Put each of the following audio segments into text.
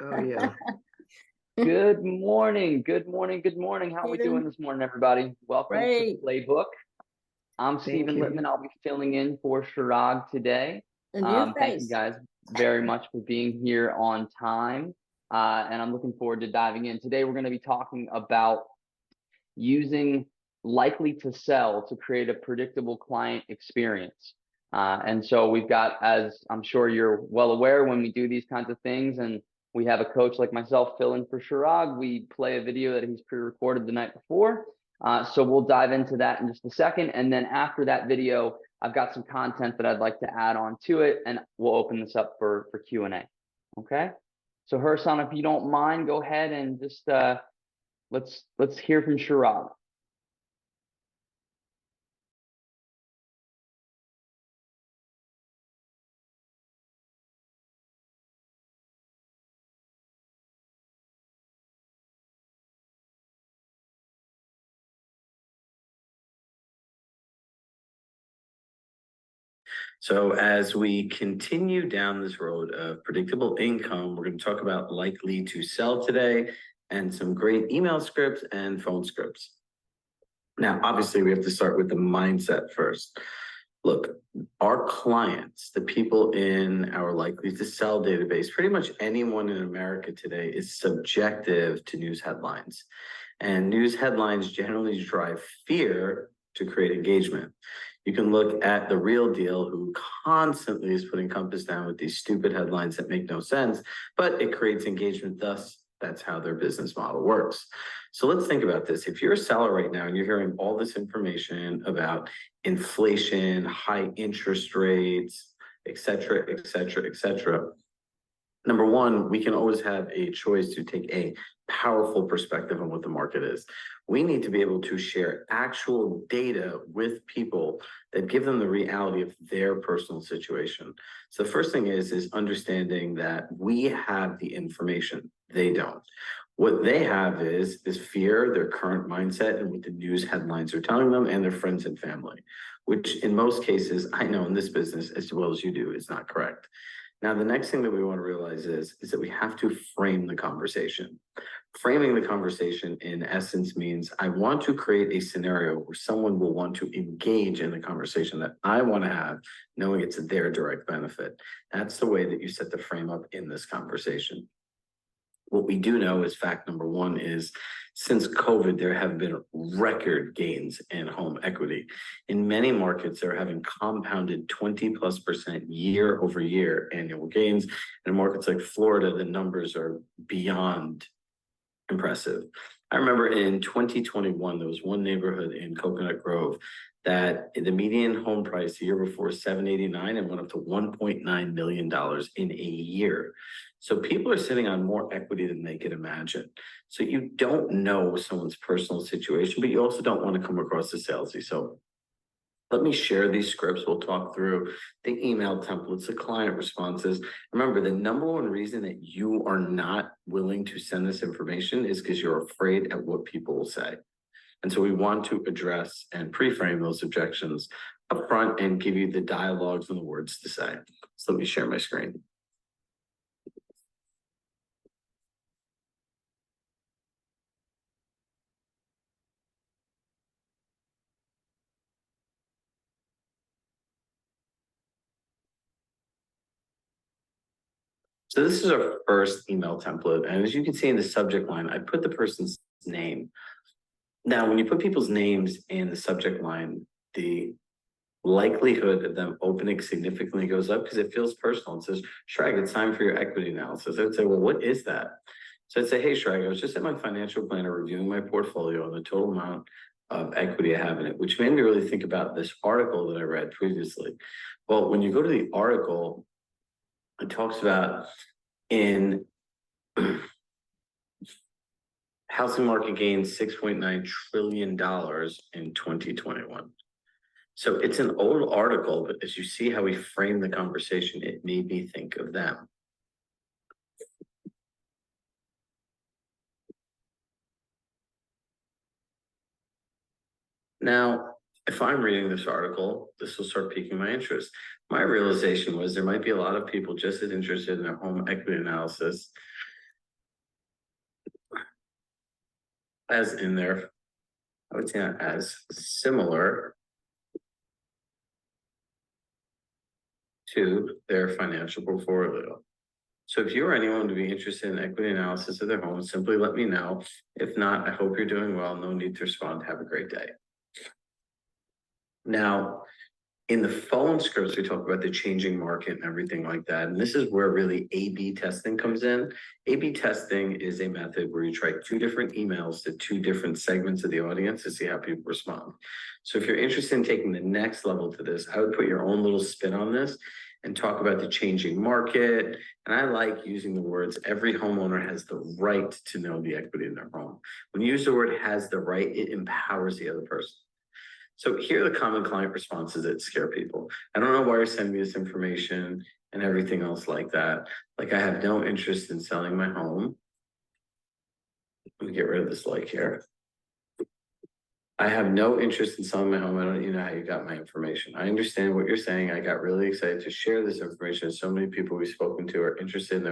Oh yeah. Good morning. Good morning. Good morning. How are we doing Stephen, this morning, everybody? Welcome to great. Playbook. I'm Thank Stephen Littman. you. I'll be filling in for Chirag today. A new Thank you face. guys very much for being here on time. And I'm looking forward to diving in. Today, we're going to be talking about using likely to sell to create a predictable client experience. And so we've got, as I'm sure you're well aware, when we do these kinds of things and we have a coach like myself fill in for Chirag, we play a video that he's pre-recorded the night before. So we'll dive into that in just a second. And then after that video, I've got some content that I'd like to add on to it, and we'll open this up for Q&A. Okay? So Hersan, if you don't mind, go ahead and just let's hear from Chirag. So as we continue down this road of predictable income, we're going to talk about likely to sell today and some great email scripts and phone scripts. Now, obviously, we have to start with the mindset first. Look, our clients, the people in our likely to sell database, pretty much anyone in America today is subjective to news headlines. And news headlines generally drive fear to create engagement. You can look at The Real Deal, who constantly is putting Compass down with these stupid headlines that make no sense, but it creates engagement. Thus, that's how their business model works. So let's think about this. If you're a seller right now and you're hearing all this information about inflation, high interest rates, et cetera, et cetera, et cetera, number one, we can always have a choice to take a powerful perspective on what the market is. We need to be able to share actual data with people that give them the reality of their personal situation. So the first thing is understanding that we have the information, they don't. What they have is fear, their current mindset, and what the news headlines are telling them, and their friends and family, which in most cases, I know in this business as well as you do, is not correct. Now, the next thing that we want to realize is that we have to frame the conversation. Framing the conversation, in essence, means I want to create a scenario where someone will want to engage in the conversation that I want to have, knowing it's their direct benefit. That's the way that you set the frame up in this conversation. What we do know is fact number one is since COVID, there have been record gains in home equity. In many markets, they're having compounded 20+% year over year annual gains. In markets like Florida, the numbers are beyond impressive. I remember in 2021, there was one neighborhood in Coconut Grove that the median home price the year before was $789 and went up to $1.9 million in a year. So people are sitting on more equity than they could imagine. So you don't know someone's personal situation, but you also don't want to come across as salesy. So let me share these scripts. We'll talk through the email templates, the client responses. Remember, the number one reason that you are not willing to send this information is because you're afraid at what people will say. And so we want to address and pre-frame those objections up front and give you the dialogues and the words to say. So let me share my screen. So this is our first email template. And as you can see in the subject line, I put the person's name. Now, when you put people's names in the subject line, the likelihood of them opening significantly goes up because it feels personal. It says, Shrag, it's time for your equity analysis. I'd say, well, what is that? So I'd say, hey, Shrag, I was just at my financial planner reviewing my portfolio and the total amount of equity I have in it, which made me really think about this article that I read previously. Well, when you go to the article, it talks about in housing market gained $6.9 trillion in 2021. So it's an old article, but as you see how we frame the conversation, it made me think of them. Now, if I'm reading this article, this will start piquing my interest. My realization was there might be a lot of people just as interested in a home equity analysis as in their, I would say not as, similar to their financial portfolio. So if you or anyone would be interested in equity analysis of their home, simply let me know. If not, I hope you're doing well. No need to respond. Have a great day. Now, in the phone scripts, we talk about the changing market and everything like that. And this is where really A/B testing comes in. A/B testing is a method where you try two different emails to two different segments of the audience to see how people respond. So if you're interested in taking the next level to this, I would put your own little spin on this and talk about the changing market. And I like using the words, every homeowner has the right to know the equity in their home. When you use the word has the right, it empowers the other person. So here are the common client responses that scare people. I don't know why you're sending me this information and everything else like that. Like, I have no interest in selling my home. Let me get rid of this like here. I have no interest in selling my home. I don't even know how you got my information. I understand what you're saying. I got really excited to share this information. So many people we've spoken to are interested in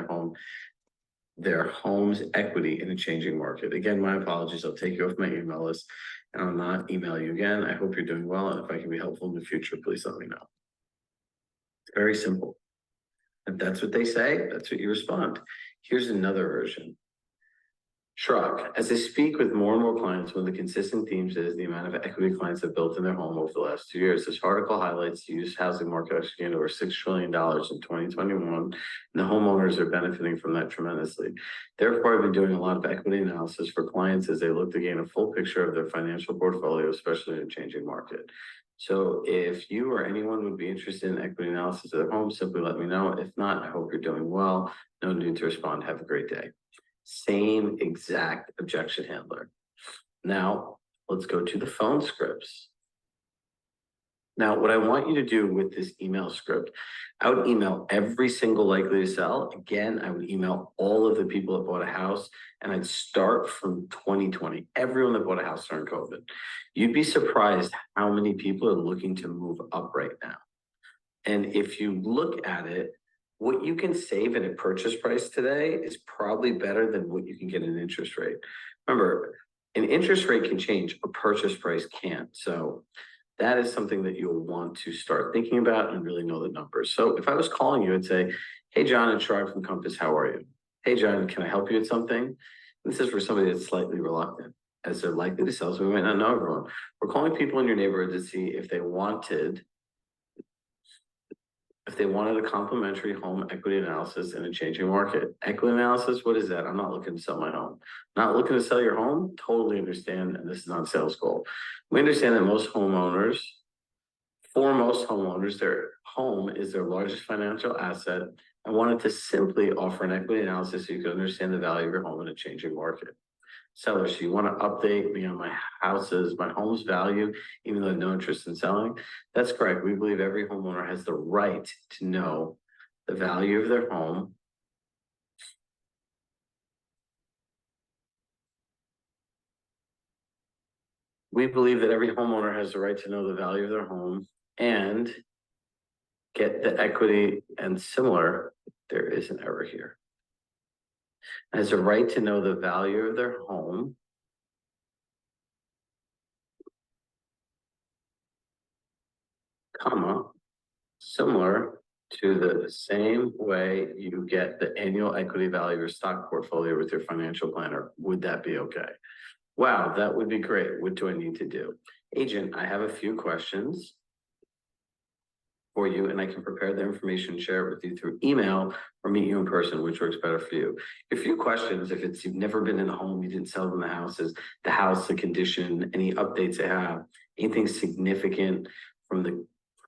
their home's equity in a changing market. Again, my apologies. I'll take you off my email list and I'll not email you again. I hope you're doing well. And if I can be helpful in the future, please let me know. It's very simple. If that's what they say, that's what you respond. Here's another version. Shrug. As I speak with more and more clients, one of the consistent themes is the amount of equity clients have built in their home over the last 2 years. This article highlights the used housing market actually gained over $6 trillion in 2021, and the homeowners are benefiting from that tremendously. Therefore, I've been doing a lot of equity analysis for clients as they look to gain a full picture of their financial portfolio, especially in a changing market. So if you or anyone would be interested in equity analysis of their home, simply let me know. If not, I hope you're doing well. No need to respond. Have a great day. Same exact objection handler. Now, let's go to the phone scripts. Now, what I want you to do with this email script, I would email every single likely to sell. Again, I would email all of the people that bought a house, and I'd start from 2020, everyone that bought a house during COVID. You'd be surprised how many people are looking to move up right now. And if you look at it, what you can save in a purchase price today is probably better than what you can get in an interest rate. Remember, an interest rate can change, a purchase price can't. So that is something that you'll want to start thinking about and really know the numbers. So if I was calling you, I'd say, hey, John, it's Chirag from Compass, how are you? Hey, John, can I help you with something? This is for somebody that's slightly reluctant, as they're likely to sell, so we might not know everyone. We're calling people in your neighborhood to see if they wanted a complimentary home equity analysis in a changing market. Equity analysis, what is that? I'm not looking to sell my home. Not looking to sell your home? Totally understand, and this is not a sales goal. We understand that for most homeowners, their home is their largest financial asset, and wanted to simply offer an equity analysis so you can understand the value of your home in a changing market. Sellers, so you want to update me on my home's value, even though I have no interest in selling? That's correct. We believe every homeowner has the right to know the value of their home. We believe that every homeowner has the right to know the value of their home and get the equity and similar. There is an error here. Has a right to know the value of their home comma, similar to the same way you get the annual equity value of your stock portfolio with your financial planner. Would that be okay? Wow, that would be great. What do I need to do? Agent, I have a few questions for you, and I can prepare the information and share it with you through email or meet you in person, which works better for you. A few questions, if it's you've never been in a home, you didn't sell them the houses, the house, the condition, any updates they have, anything significant from the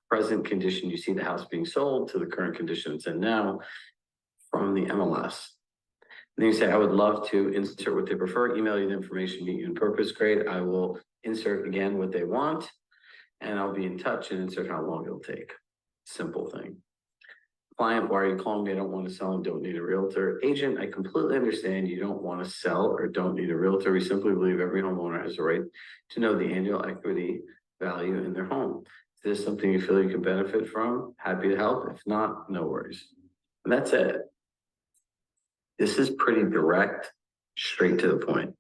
present condition you see the house being sold to the current condition it's in now from the MLS. And then you say, I would love to insert what they prefer, email you the information, meet you in purpose. Great. I will insert again what they want, and I'll be in touch and insert how long it'll take. Simple thing. Client, why are you calling me? I don't want to sell and don't need a realtor. Agent, I completely understand you don't want to sell or don't need a realtor. We simply believe every homeowner has the right to know the annual equity value in their home. If this is something you feel you can benefit from, happy to help. If not, no worries. And that's it. This is pretty direct, straight to the point.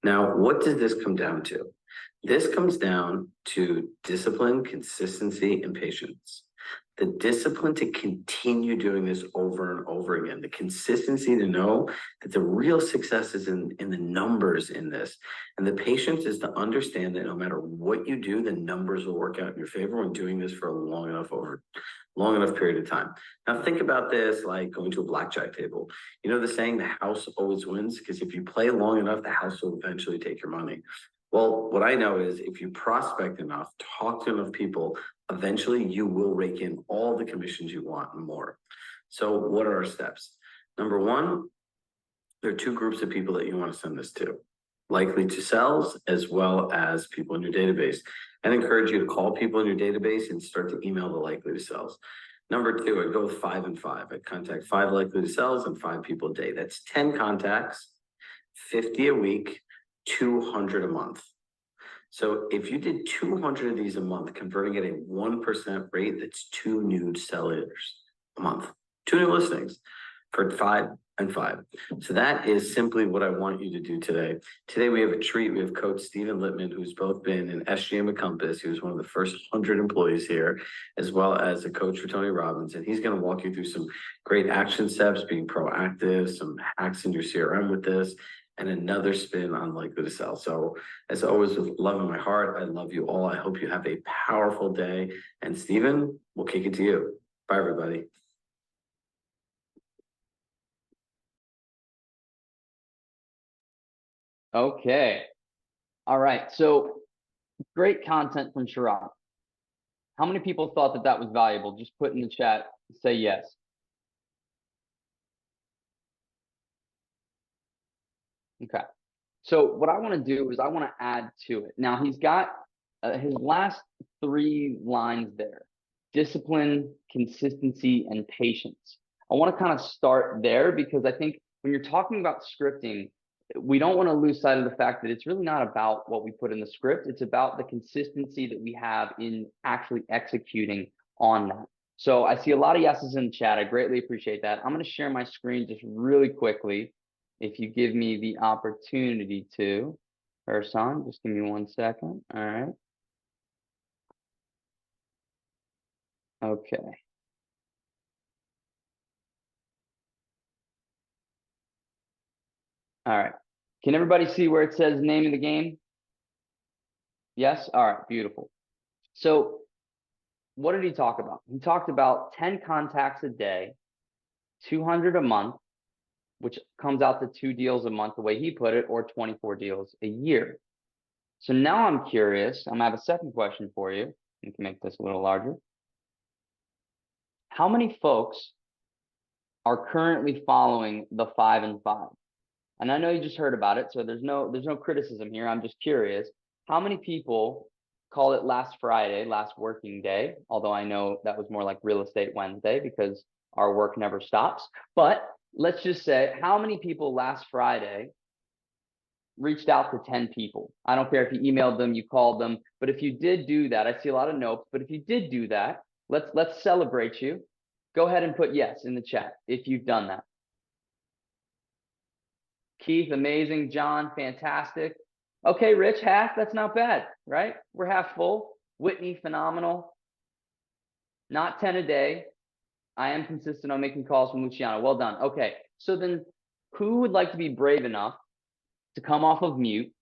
Now, what does this come down to? This comes down to discipline, consistency, and patience. The discipline to continue doing this over and over again, the consistency to know that the real success is in the numbers in this. And the patience is to understand that no matter what you do, the numbers will work out in your favor when doing this for a long enough period of time. Now think about this like going to a blackjack table. You know the saying, the house always wins? Because if you play long enough, the house will eventually take your money. Well, what I know is if you prospect enough, talk to enough people, eventually you will rake in all the commissions you want and more. So what are our steps? Number one, there are two groups of people that you want to send this to: likely to sells, as well as people in your database. I'd encourage you to call people in your database and start to email the likely to sells. Number two, I'd go with 5 and 5. I'd contact 5 likely to sells and 5 people a day. That's 10 contacts, 50 a week, 200 a month. So if you did 200 of these a month, converting at a 1% rate, that's 2 new sellers a month, 2 new listings for 5 and 5. So that is simply what I want you to do today. Today we have a treat. We have Coach Stephen Littman, who's both been an SGM at Compass. He was one of the first 100 employees here, as well as a coach for Tony Robbins. And he's going to walk you through some great action steps, being proactive, some hacks in your CRM with this, and another spin on likely to sell. So as always, with love in my heart, I love you all. I hope you have a powerful day. And Stephen, we'll kick it to you. Bye, everybody. Okay. All right. So great content from Chirag. How many people thought that that was valuable? Just put in the chat, say yes. Okay. So what I want to do is I want to add to it. Now he's got his last 3 lines there: discipline, consistency, and patience. I want to kind of start there because I think when you're talking about scripting, we don't want to lose sight of the fact that it's really not about what we put in the script. It's about the consistency that we have in actually executing on that. So I see a lot of yeses in the chat. I greatly appreciate that. I'm going to share my screen just really quickly, if you give me the opportunity to. Ersan, just give me 1 second. All right. Okay. All right. Can everybody see where it says name of the game? Yes? All right, beautiful. So what did he talk about? He talked about 10 contacts a day, 200 a month, which comes out to 2 deals a month, the way he put it, or 24 deals a year. So now I'm curious. I'm gonna have a second question for you. You can make this a little larger. How many folks are currently following the 5 and 5? And I know you just heard about it, so there's no criticism here. I'm just curious. How many people call it last Friday, last working day? Although I know that was more like Real Estate Wednesday because our work never stops. But let's just say, how many people last Friday reached out to 10 people? I don't care if you emailed them, you called them, but if you did do that, I see a lot of notes, but if you did do that, let's celebrate you. Go ahead and put yes in the chat if you've done that. Keith, amazing. John, fantastic. Okay, Rich, half, that's not bad, right? We're half full. Whitney, phenomenal. Not 10 a day. I am consistent on making calls from Luciano. Well done. Okay, so then who would like to be brave enough to come off of mute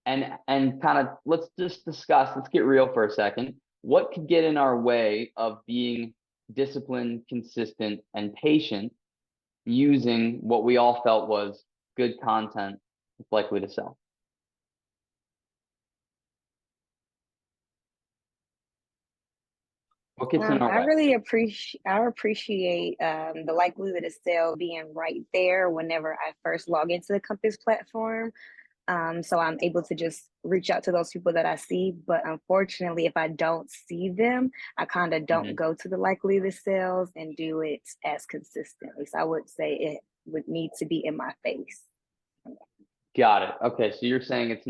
and kind of, let's just discuss, let's get real for a second. What could get in our way of being disciplined, consistent, and patient using what we all felt was good content that's likely to sell? What gets in our I way? really appreciate the likelihood of sale being right there whenever I first log into the Compass platform. So I'm able to just reach out to those people that I see. But unfortunately, if I don't see them, I kind of don't go to the likelihood of sales and do it as consistently. So I would say it would need to be in my face. Got it. Okay, so you're saying it's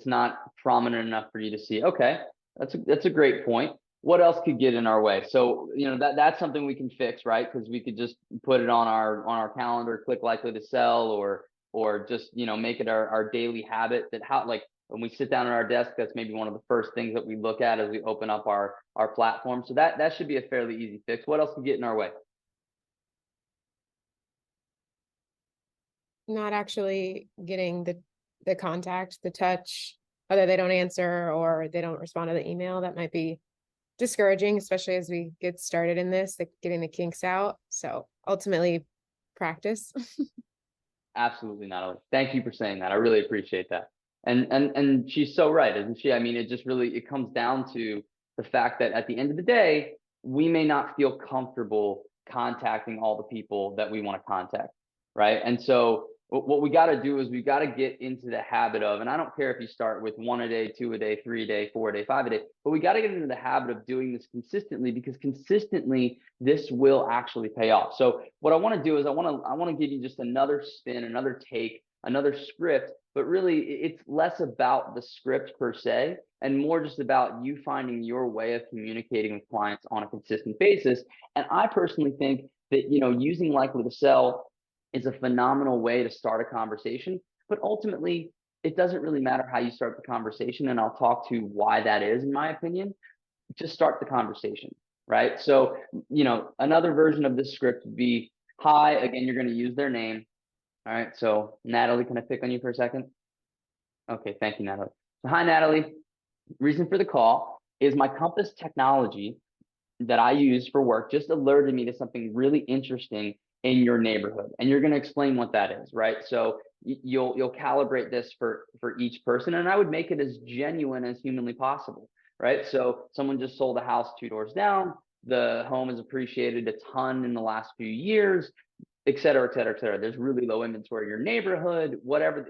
not prominent enough for you to see. Okay, that's a great point. What else could get in our way? So that's something we can fix, right? Because we could just put it on our calendar, click likely to sell, or or just, make it our daily habit, that like when we sit down at our desk, that's maybe one of the first things that we look at as we open up our platform. So that should be a fairly easy fix. What else could get in our way? Not actually getting the contact, the touch, whether they don't answer or they don't respond to the email. That might be discouraging, especially as we get started in this, like getting the kinks out. So ultimately, practice. Absolutely, Natalie. Thank you for saying that. I really appreciate that. And she's so right, isn't she? I mean, it comes down to the fact that at the end of the day, we may not feel comfortable contacting all the people that we want to contact, right? And so what we got to do is we got to get into the habit of, and I don't care if you start with 1 a day, 2 a day, 3 a day, 4 a day, 5 a day, but we got to get into the habit of doing this consistently, because consistently this will actually pay off. So what I want to do is I want to give you just another spin, another take, another script, but really it's less about the script per se and more just about you finding your way of communicating with clients on a consistent basis. And I personally think that, using Likely to Sell is a phenomenal way to start a conversation, but ultimately it doesn't really matter how you start the conversation. And I'll talk to why that is, in my opinion. Just start the conversation, right? So, another version of this script would be, hi, again, you're going to use their name. All right. So Natalie, can I pick on you for a second? Okay. Thank you, Natalie. So, hi, Natalie. Reason for the call is my Compass technology that I use for work just alerted me to something really interesting in your neighborhood. And you're going to explain what that is, right? So you'll calibrate this for each person. And I would make it as genuine as humanly possible, right? So someone just sold a house 2 doors down. The home has appreciated a ton in the last few years, et cetera, et cetera, et cetera. There's really low inventory in your neighborhood, whatever,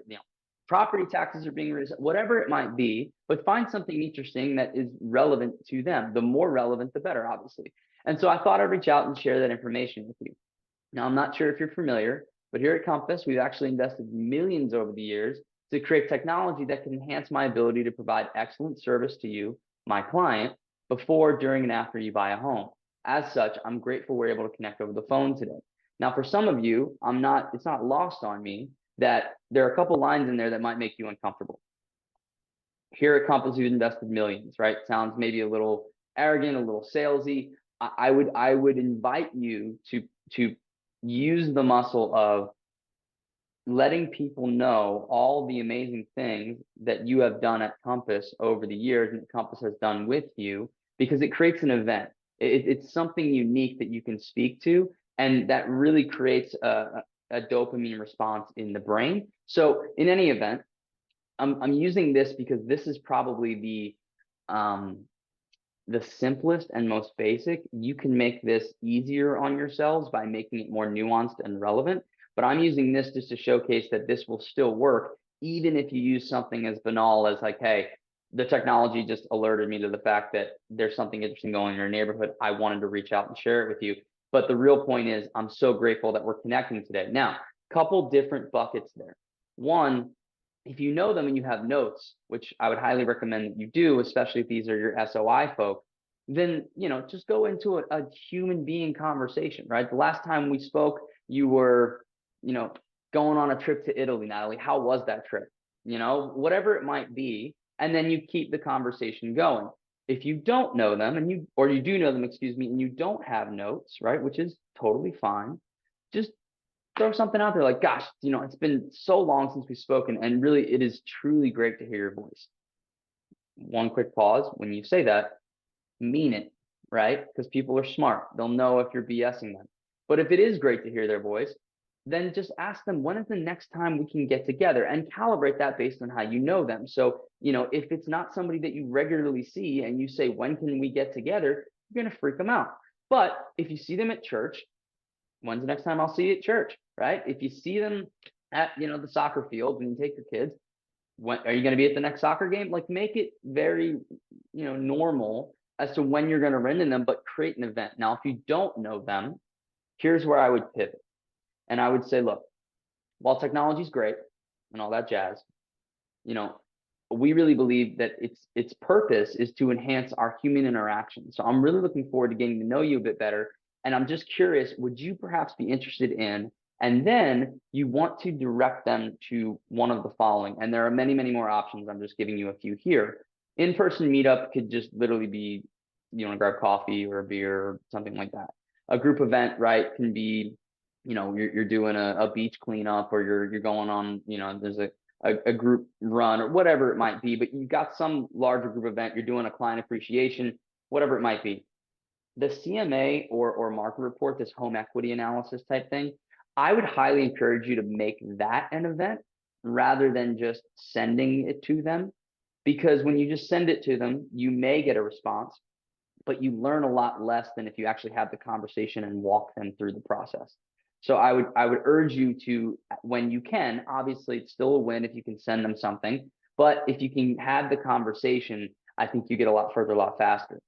property taxes are being raised, whatever it might be, but find something interesting that is relevant to them. The more relevant, the better, obviously. And so I thought I'd reach out and share that information with you. Now, I'm not sure if you're familiar, but here at Compass, we've actually invested millions over the years to create technology that can enhance my ability to provide excellent service to you, my client, before, during, and after you buy a home. As such, I'm grateful we're able to connect over the phone today. Now, for some of you, it's not lost on me that there are a couple lines in there that might make you uncomfortable. Here at Compass, we've invested millions, right? Sounds maybe a little arrogant, a little salesy. I would invite you to use the muscle of letting people know all the amazing things that you have done at Compass over the years and that Compass has done with you, because it creates an event. It's something unique that you can speak to, and that really creates a dopamine response in the brain. So in any event, I'm using this because this is probably the simplest and most basic. You can make this easier on yourselves by making it more nuanced and relevant. But I'm using this just to showcase that this will still work, even if you use something as banal as like, hey, the technology just alerted me to the fact that there's something interesting going on in your neighborhood. I wanted to reach out and share it with you. But the real point is, I'm so grateful that we're connecting today. Now, couple different buckets there. One, if you know them and you have notes, which I would highly recommend that you do, especially if these are your SOI folk, then, just go into a human being conversation, right? The last time we spoke, you were, going on a trip to Italy, Natalie. How was that trip? Whatever it might be. And then you keep the conversation going. If you don't know them and you do know them, excuse me, and you don't have notes, right? Which is totally fine. Just throw something out there like, gosh, it's been so long since we've spoken, and really it is truly great to hear your voice. One quick pause. When you say that, mean it, right? Because people are smart. They'll know if you're BSing them. But if it is great to hear their voice, then just ask them, when is the next time we can get together, and calibrate that based on how you know them. So, if it's not somebody that you regularly see and you say, when can we get together? You're going to freak them out. But if you see them at church, when's the next time I'll see you at church, right? If you see them at, the soccer field when you take your kids, when are you going to be at the next soccer game? Like, make it very, normal as to when you're going to run in them, but create an event. Now, if you don't know them, here's where I would pivot. And I would say, look, while technology is great and all that jazz, we really believe that its purpose is to enhance our human interaction. So I'm really looking forward to getting to know you a bit better. And I'm just curious, would you perhaps be interested in And then you want to direct them to one of the following. And there are many, many more options. I'm just giving you a few here. In-person meetup could just literally be, you want to grab coffee or a beer or something like that. A group event, right, can be, you're doing a beach cleanup, or you're going on, there's a group run or whatever it might be, but you've got some larger group event, you're doing a client appreciation, whatever it might be. The CMA or market report, this home equity analysis type thing, I would highly encourage you to make that an event rather than just sending it to them, because when you just send it to them, you may get a response, but you learn a lot less than if you actually have the conversation and walk them through the process. So I would urge you to, when you can, obviously it's still a win if you can send them something, but if you can have the conversation, I think you get a lot further, a lot faster.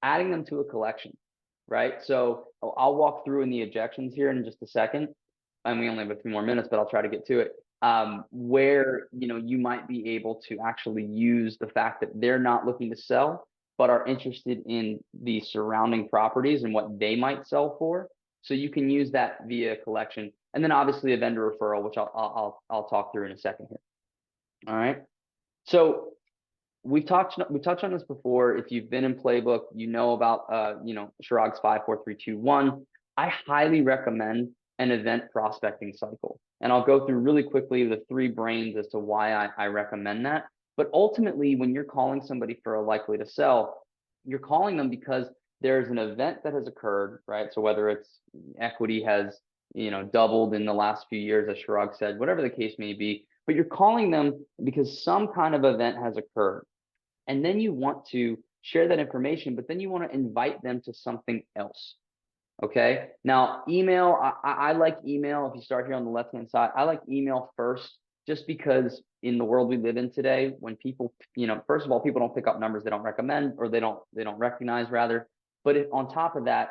Adding them to a collection, right? So I'll walk through in the objections here in just a second, and we only have a few more minutes, but I'll try to get to it. Where you might be able to actually use the fact that they're not looking to sell, but are interested in the surrounding properties and what they might sell for. So you can use that via collection, and then obviously a vendor referral, which I'll talk through in a second here. All right. So we touched on this before. If you've been in Playbook, you know about Chirag's 5, 4, 3, 2, 1. I highly recommend an event prospecting cycle, and I'll go through really quickly the 3 brains as to why I recommend that. But ultimately, when you're calling somebody for a likely to sell, you're calling them because there's an event that has occurred, right? So whether it's equity has doubled in the last few years, as Chirag said, whatever the case may be, but you're calling them because some kind of event has occurred. And then you want to share that information, but then you want to invite them to something else. Okay. Now, email, I like email. If you start here on the left-hand side, I like email first, just because in the world we live in today, when people, first of all, people don't pick up numbers they don't recommend, or they don't recognize rather. But if on top of that,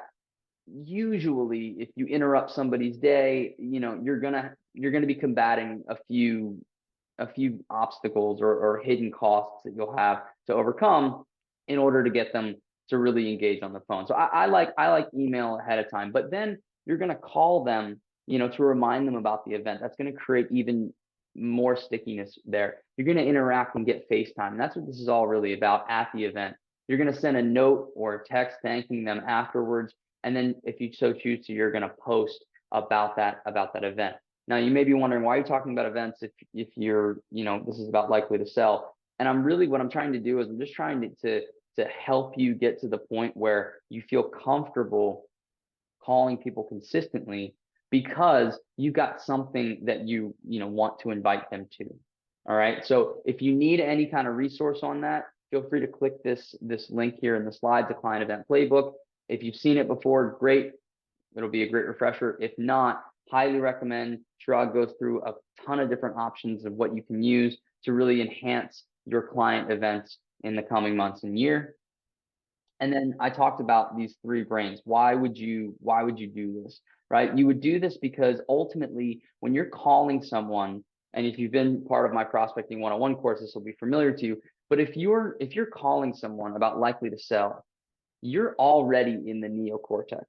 usually if you interrupt somebody's day, you're gonna be combating a few obstacles or hidden costs that you'll have to overcome in order to get them to really engage on the phone. So I like email ahead of time, but then you're going to call them, to remind them about the event. That's going to create even more stickiness there. You're going to interact and get FaceTime. And that's what this is all really about at the event. You're going to send a note or a text thanking them afterwards. And then if you so choose to, you're going to post about that event. Now, you may be wondering, why are you talking about events if you're, this is about likely to sell? And what I'm trying to do is I'm just trying to help you get to the point where you feel comfortable calling people consistently, because you got something that you want to invite them to. All right. So if you need any kind of resource on that, feel free to click this link here in the slides, the Client Event Playbook. If you've seen it before, great. It'll be a great refresher. If not, highly recommend. Chirag goes through a ton of different options of what you can use to really enhance your client events in the coming months and year. And then I talked about these 3 brains. Why would you do this, right? You would do this because ultimately, when you're calling someone, and if you've been part of my prospecting 101 course, this will be familiar to you. But if you're calling someone about likely to sell, you're already in the neocortex.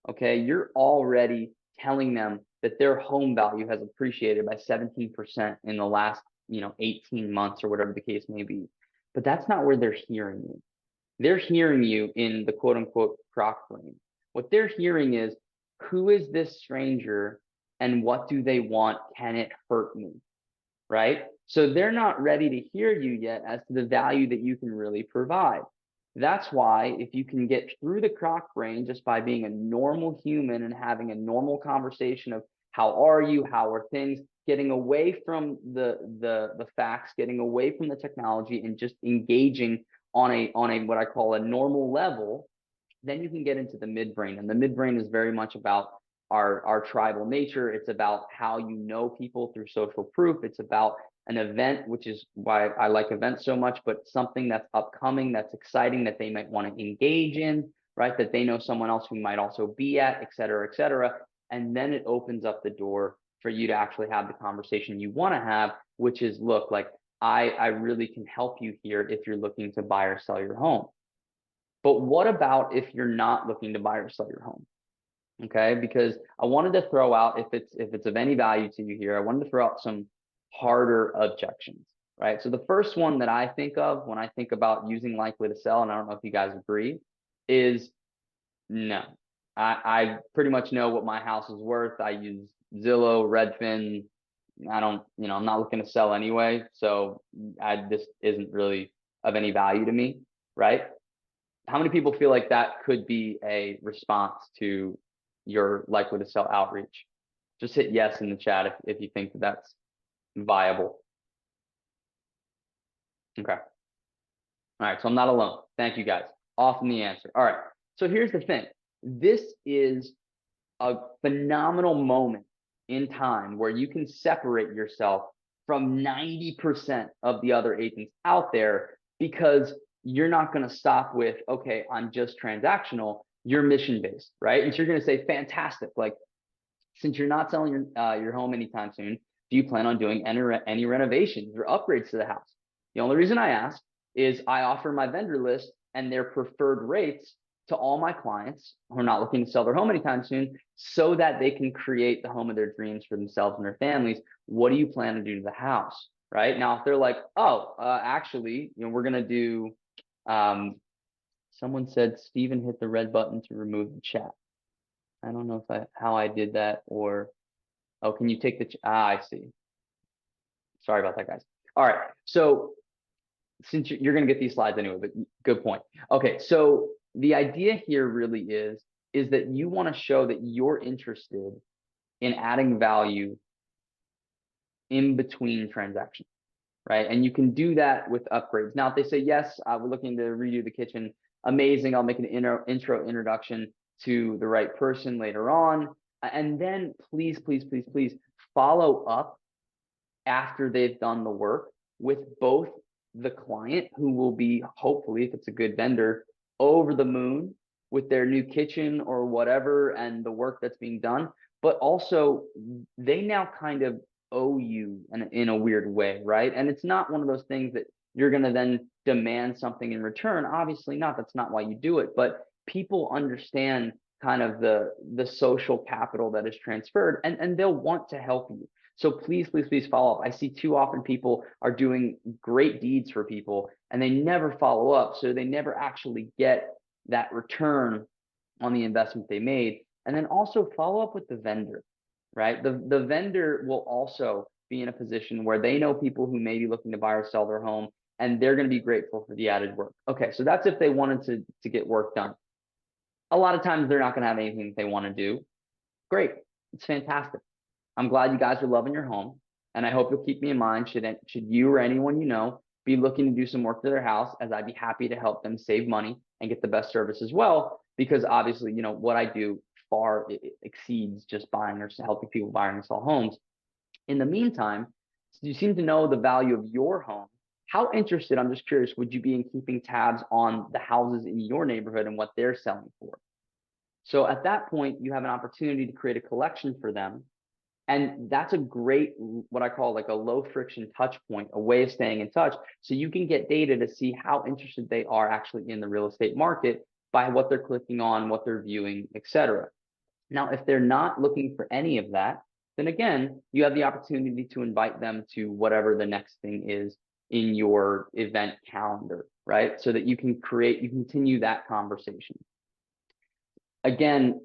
Okay, you're already telling them that their home value has appreciated by 17% in the last 18 months, or whatever the case may be. But that's not where they're hearing you. They're hearing you in the quote unquote croc brain. What they're hearing is, who is this stranger and what do they want? Can it hurt me? Right? So they're not ready to hear you yet as to the value that you can really provide. That's why if you can get through the croc brain just by being a normal human and having a normal conversation of how are you, how are things, getting away from the facts, getting away from the technology, and just engaging on a what I call a normal level, then you can get into the midbrain. And the midbrain is very much about our tribal nature. It's about how you know people through social proof. It's about an event, which is why I like events so much, but something that's upcoming, that's exciting, that they might want to engage in, right? That they know someone else who might also be at, et cetera, et cetera. And then it opens up the door for you to actually have the conversation you want to have, which is, look, like I really can help you here if you're looking to buy or sell your home. But what about if you're not looking to buy or sell your home? Okay, because I wanted to throw out, if it's of any value to you here, I wanted to throw out some harder objections, right? So the first one that I think of when I think about using likely to sell, and I don't know if you guys agree, is no. I pretty much know what my house is worth. I use Zillow, Redfin. I don't, I'm not looking to sell anyway, so this isn't really of any value to me, right? How many people feel like that could be a response to your likely to sell outreach? Just hit yes in the chat if you think that that's viable. Okay. All right. So I'm not alone. Thank you guys. Often the answer. All right. So here's the thing. This is a phenomenal moment in time where you can separate yourself from 90% of the other agents out there, because you're not going to stop with, okay, I'm just transactional. You're mission based, right? And so you're going to say, fantastic. Like, since you're not selling your home anytime soon, do you plan on doing any renovations or upgrades to the house? The only reason I ask is I offer my vendor list and their preferred rates to all my clients who are not looking to sell their home anytime soon, so that they can create the home of their dreams for themselves and their families. What do you plan to do to the house? Right now, if they're like, oh, actually, we're going to do, someone said Steven hit the red button to remove the chat. I don't know how I did that, or, oh, can you take the, I see. Sorry about that, guys. All right. So since you're going to get these slides anyway, but good point. Okay. So the idea here really is that you want to show that you're interested in adding value in between transactions, right? And you can do that with upgrades. Now, if they say, yes, we're looking to redo the kitchen, amazing. I'll make an introduction to the right person later on. And then please, please, please, please follow up after they've done the work with both the client, who will be, hopefully, if it's a good vendor, over the moon with their new kitchen or whatever, and the work that's being done, but also they now kind of owe you in a weird way, right? And it's not one of those things that you're going to then demand something in return. Obviously not. That's not why you do it. But people understand kind of the social capital that is transferred, and they'll want to help you. So please, please, please follow up. I see too often people are doing great deeds for people and they never follow up. So they never actually get that return on the investment they made. And then also follow up with the vendor, right? The vendor will also be in a position where they know people who may be looking to buy or sell their home, and they're going to be grateful for the added work. Okay, so that's if they wanted to get work done. A lot of times they're not going to have anything that they want to do. Great. It's fantastic. I'm glad you guys are loving your home, and I hope you'll keep me in mind should you or anyone you know be looking to do some work to their house, as I'd be happy to help them save money and get the best service as well, because obviously, what I do far exceeds just buying or helping people buy and sell homes. In the meantime, you seem to know the value of your home. How interested, I'm just curious, would you be in keeping tabs on the houses in your neighborhood and what they're selling for? So at that point, you have an opportunity to create a collection for them. And that's a great, what I call like a low friction touch point, a way of staying in touch. So you can get data to see how interested they are actually in the real estate market by what they're clicking on, what they're viewing, etc. Now, if they're not looking for any of that, then again, you have the opportunity to invite them to whatever the next thing is in your event calendar, right? So that you can continue that conversation. Again,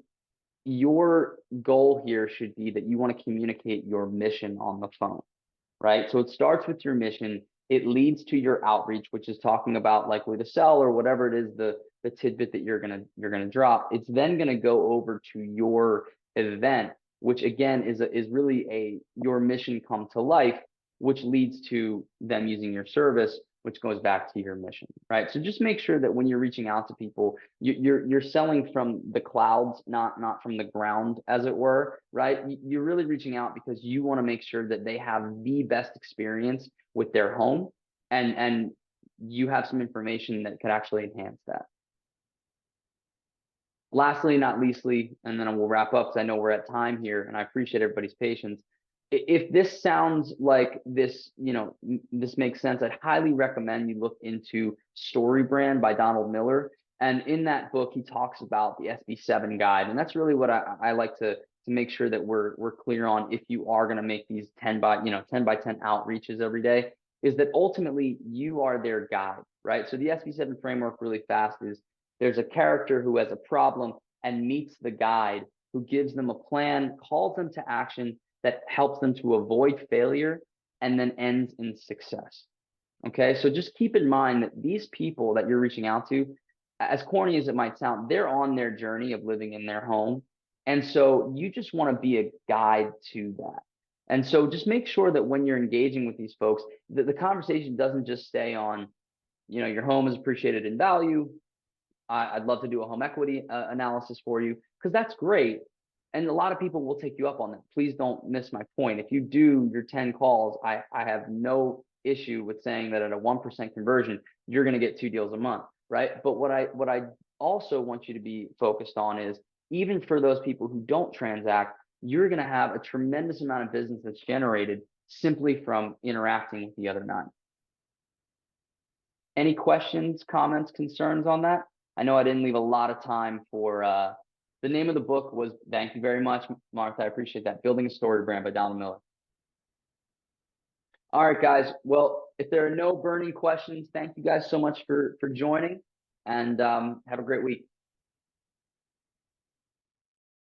your goal here should be that you want to communicate your mission on the phone, right? So it starts with your mission. It leads to your outreach, which is talking about likely to sell or whatever it is, the tidbit that you're gonna drop. It's then gonna go over to your event, which again is really your mission come to life, which leads to them using your service, which goes back to your mission, right? So just make sure that when you're reaching out to people, you're selling from the clouds, not from the ground, as it were, right? You're really reaching out because you want to make sure that they have the best experience with their home, and you have some information that could actually enhance that. Lastly, not leastly, and then we'll wrap up because I know we're at time here, and I appreciate everybody's patience. If this sounds like this, this makes sense, I'd highly recommend you look into Story Brand by Donald Miller. And in that book, he talks about the SB7 guide. And that's really what I like to make sure that we're clear on if you are going to make these 10 by 10 outreaches every day, is that ultimately you are their guide, right? So the SB7 framework really fast is there's a character who has a problem and meets the guide who gives them a plan, calls them to action that helps them to avoid failure and then ends in success. Okay, so just keep in mind that these people that you're reaching out to, as corny as it might sound, they're on their journey of living in their home. And so you just want to be a guide to that. And so just make sure that when you're engaging with these folks, that the conversation doesn't just stay on, your home is appreciated in value. I'd love to do a home equity analysis for you, because that's great. And a lot of people will take you up on that. Please don't miss my point. If you do your 10 calls, I have no issue with saying that at a 1% conversion, you're going to get 2 deals a month, right? But what I also want you to be focused on is, even for those people who don't transact, you're going to have a tremendous amount of business that's generated simply from interacting with the other 9. Any questions, comments, concerns on that? I know I didn't leave a lot of time for the name of the book was, thank you very much, Martha. I appreciate that. Building a Story Brand by Donald Miller. All right, guys. Well, if there are no burning questions, thank you guys so much for joining, and have a great week.